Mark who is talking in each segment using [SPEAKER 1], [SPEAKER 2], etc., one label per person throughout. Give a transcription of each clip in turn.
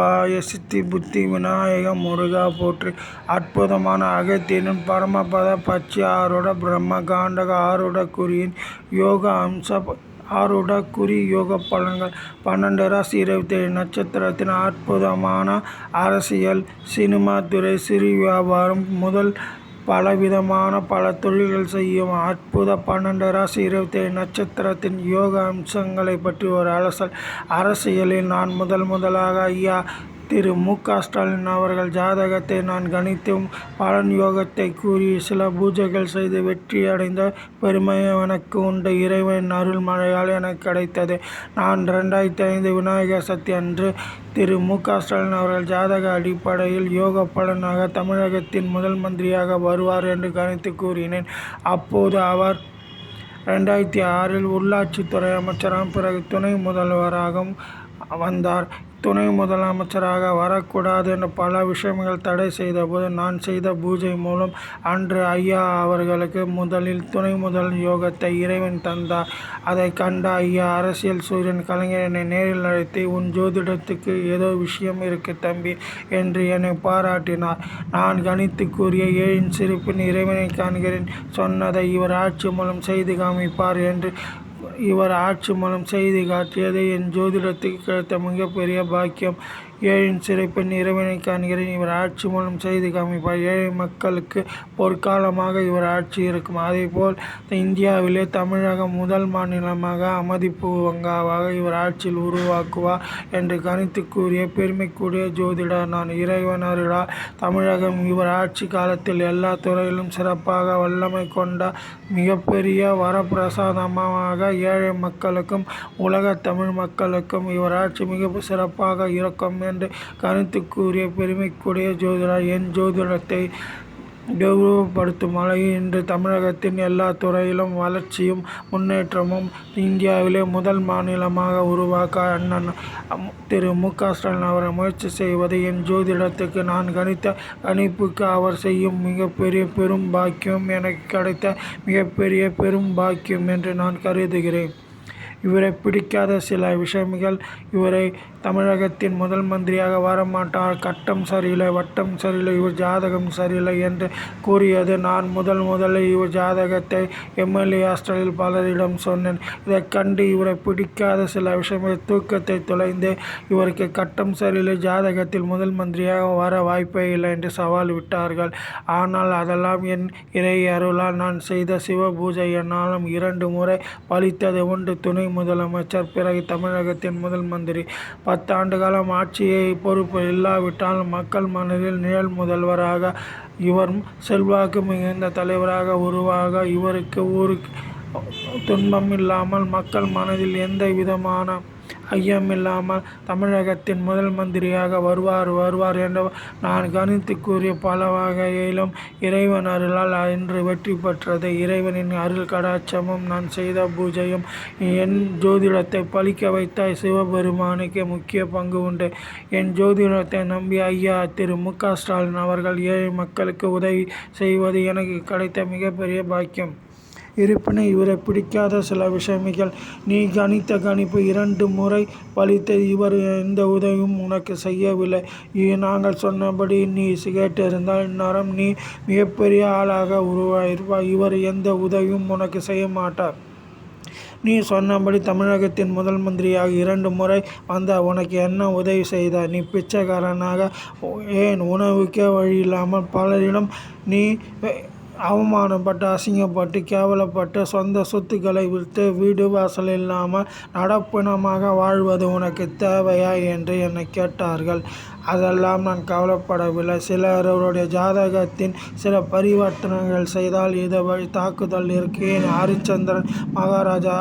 [SPEAKER 1] பாய சித்தி புத்தி விநாயக முருகா போற்றி. அற்புதமான அகத்தியனின் பரமபத பட்சி ஆருட பிரம்ம காண்டக ஆருட குறியின் யோக அம்ச ஆருட குறி யோக பலன்கள் 12 ராசி 27 நட்சத்திரத்தின் அற்புதமான அரசியல் சினிமா துறை சிறு வியாபாரம் முதல் பலவிதமான பல தொழில்கள் செய்யும் அற்புத 12 ராசி 27 நட்சத்திரத்தின் யோக அம்சங்களை பற்றி ஒரு அலசல். அரசியலில் நான் முதலாக ஐயா திரு மு.க. ஸ்டாலின் அவர்கள் ஜாதகத்தை நான் கணித்தும் பலன் யோகத்தை கூறி சில பூஜைகள் செய்து வெற்றி அடைந்த பெருமை எனக்கு உண்டு. இறைவன் அருள் மழையால் எனக்கு கிடைத்தது. நான் 2005 விநாயகர் சதுர்த்தி அன்று திரு மு.க. ஸ்டாலின் அவர்கள் ஜாதக அடிப்படையில் யோக பலனாக தமிழகத்தின் முதல் மந்திரியாக வருவார் என்று கணித்து கூறினேன். அப்போது அவர் 2006 உள்ளாட்சித்துறை அமைச்சராக பிறகு துணை முதல்வராகவும் வந்தார். துணை முதலமைச்சராக வரக்கூடாது என்ற பல விஷயங்கள் தடை செய்தபோது நான் செய்த பூஜை மூலம் அன்று ஐயா அவர்களுக்கு முதலில் துணை முதல் யோகத்தை இறைவன் தந்தார். அதை கண்ட ஐயா அரசியல் சூரியன் கலைஞர் என்னை நேரில் அழைத்து உன் ஜோதிடத்துக்கு ஏதோ விஷயம் இருக்கு தம்பி என்று என்னை பாராட்டினார். நான் கணித்து கூறிய ஏழின் சிரிப்பின் இறைவனை காண்கிறேன் சொன்னதை இவர் ஆட்சி மூலம் செய்து காமிப்பார் என்று இவர் ஆட்சி மூலம் செய்து காட்டியது என் ஜோதிடத்துக்கு கிடைத்த மிகப்பெரிய பாக்கியம். ஏழின் சிறப்பின் இறைவனை காண்கிறேன் இவர் ஆட்சி மூலம் செய்து காமிப்பார். ஏழை மக்களுக்கு பொற்காலமாக இவர் ஆட்சி இருக்கும். அதேபோல் இந்தியாவிலே தமிழகம் முதல் மாநிலமாக அமைதிப்பு வங்காவாக இவர் ஆட்சியில் உருவாக்குவார் என்று கணித்து கூறிய பெருமைக்குரிய ஜோதிடர் நான். இறைவன் அருளால் தமிழகம் இவர் ஆட்சி காலத்தில் எல்லா துறையிலும் சிறப்பாக வல்லமை கொண்ட மிகப்பெரிய வரப்பிரசாதமாக ஏழை மக்களுக்கும் உலக தமிழ் மக்களுக்கும் இவர் ஆட்சி மிக சிறப்பாக இருக்கும் என்று கணித்து கூறிய பெருமைக்குரிய ஜோதிடர் என் ஜோதிடத்தை கௌரவப்படுத்தும் வகையில் இன்று தமிழகத்தின் எல்லா துறையிலும் வளர்ச்சியும் முன்னேற்றமும் இந்தியாவிலே முதல் மாநிலமாக உருவாக்க அண்ணன் திரு மு.க. ஸ்டாலின் அவரை முயற்சி செய்வது என் ஜோதிடத்துக்கு நான் கணித்த கணிப்புக்கு அவர் செய்யும் மிகப்பெரிய பெரும் பாக்கியம் எனக்கு கிடைத்த மிகப்பெரிய பெரும் பாக்கியம் என்று நான் கருதுகிறேன். இவரை பிடிக்காத சில விஷயங்கள் இவரை தமிழகத்தின் முதல் மந்திரியாக வரமாட்டார், கட்டம் சரியில்லை, வட்டம் சரியில்லை, இவர் ஜாதகம் சரியில்லை என்று கூறியது நான் முதலில் இவர் ஜாதகத்தை எம்எல்ஏ ஹாஸ்டலில் பலரிடம் சொன்னேன். இதை கண்டு இவரை பிடிக்காத சில விஷயங்கள் தூக்கத்தை தொலைந்து இவருக்கு கட்டம் சரியில்லை, ஜாதகத்தில் முதல் மந்திரியாக வர வாய்ப்பே இல்லை என்று சவால் விட்டார்கள். ஆனால் அதெல்லாம் என் இறை அருளால் நான் செய்த சிவ பூஜை என்னாலும் 2 முறை பலித்தது உண்டு. துணை முதலமைச்சர் பிறகு தமிழகத்தின் முதல் மந்திரி 10 ஆண்டு காலம் ஆட்சியை பொறுப்பு இல்லாவிட்டால் மக்கள் மனதில் நிழல் முதல்வராக இவரும் செல்வாக்கு மிகுந்த தலைவராக உருவாக இவருக்கு ஒரு துன்பம் இல்லாமல் மக்கள் மனதில் எந்த விதமான ஐயமில்லாமல் தமிழகத்தின் முதல் மந்திரியாக வருவார் என்று நான் கணித்து கூறிய பல வகையிலும் இறைவன் அருளால் இன்று வெற்றி பெற்றது. இறைவனின் அருள் கடாட்சமும் நான் செய்த பூஜையும் என் ஜோதிடத்தை பலிக்க வைத்த சிவபெருமானுக்கு முக்கிய பங்கு உண்டு. என் ஜோதிடத்தை நம்பி ஐயா திரு மு.க. ஸ்டாலின் அவர்கள் ஏழை மக்களுக்கு உதவி செய்வது எனக்கு கிடைத்த மிகப்பெரிய பாக்கியம். இருப்பினும் இவரை பிடிக்காத சில விஷயங்கள் நீ கணித்த கணிப்பு 2 முறை பலித்தது, இவர் எந்த உதவியும் உனக்கு செய்யவில்லை, நாங்கள் சொன்னபடி நீ கேட்டிருந்தால் இந்நேரம் நீ மிகப்பெரிய ஆளாக உருவாயிருப்பாய், இவர் எந்த உதவியும் உனக்கு செய்ய மாட்டார், நீ சொன்னபடி தமிழகத்தின் முதல் மந்திரியாக 2 முறை வந்த உனக்கு என்ன உதவி செய்தார், நீ பிச்சைக்காரனாக ஏன் உணவுக்கே வழி இல்லாமல் பலரிடம் நீ அவமானப்பட்டு அசிங்கப்பட்டு கேவலப்பட்டு சொந்த சொத்துக்களை விற்று வீடு வாசல் இல்லாமல் நடப்பினமாக வாழ்வது உனக்கு தேவையா என்று என்னை கேட்டார்கள். அதெல்லாம் நான் கவலைப்படவில்லை. சிலருடைய ஜாதகத்தின் சில பரிவர்த்தனைகள் செய்தால் இது வழி தாக்குதல் இருக்கு. ஹரிச்சந்திரன் மகாராஜா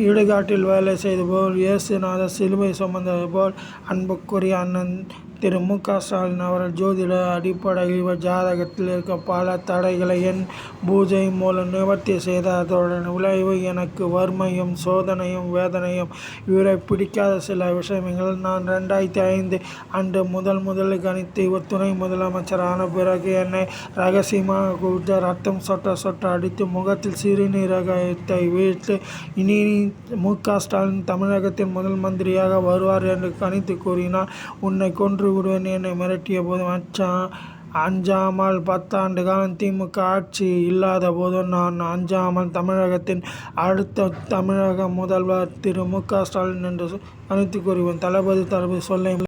[SPEAKER 1] இடுகாட்டில் வேலை செய்து போல் இயேசுநாதர் சிலுவை சுமந்தது போல் அன்புக்குரிய அண்ணன் திரு மு க ஸ்டாலின் அவர்கள் ஜோதிட அடிப்படையில் இவர் ஜாதகத்தில் இருக்க பல தடைகளை என் பூஜை மூலம் நிவர்த்தி செய்ததோட விளைவு எனக்கு வறுமையும் சோதனையும் வேதனையும் இவரை பிடிக்காத சில விஷயங்கள். நான் 2005 அன்று முதலில் கணித்து இவர் துணை முதலமைச்சரான பிறகு என்னை ரகசியமாக கூப்பிட்டு ரத்தம் சொட்ட அடித்து முகத்தில் சிறுநீரகத்தை வீழ்த்து இனி மு க ஸ்டாலின் தமிழகத்தின் முதல் மந்திரியாக வருவார் என்று கணித்து கூறினார். உன்னை கொன்று விடுவேன் என்னை மிரட்டிய போது அஞ்சாமல் 10 ஆண்டு காலம் திமுக ஆட்சி இல்லாத போது நான் அஞ்சாமல் தமிழகத்தின் அடுத்த தமிழக முதல்வர் திரு மு க ஸ்டாலின் என்று கணித்து கூறுவேன். தளபதி சொல்லை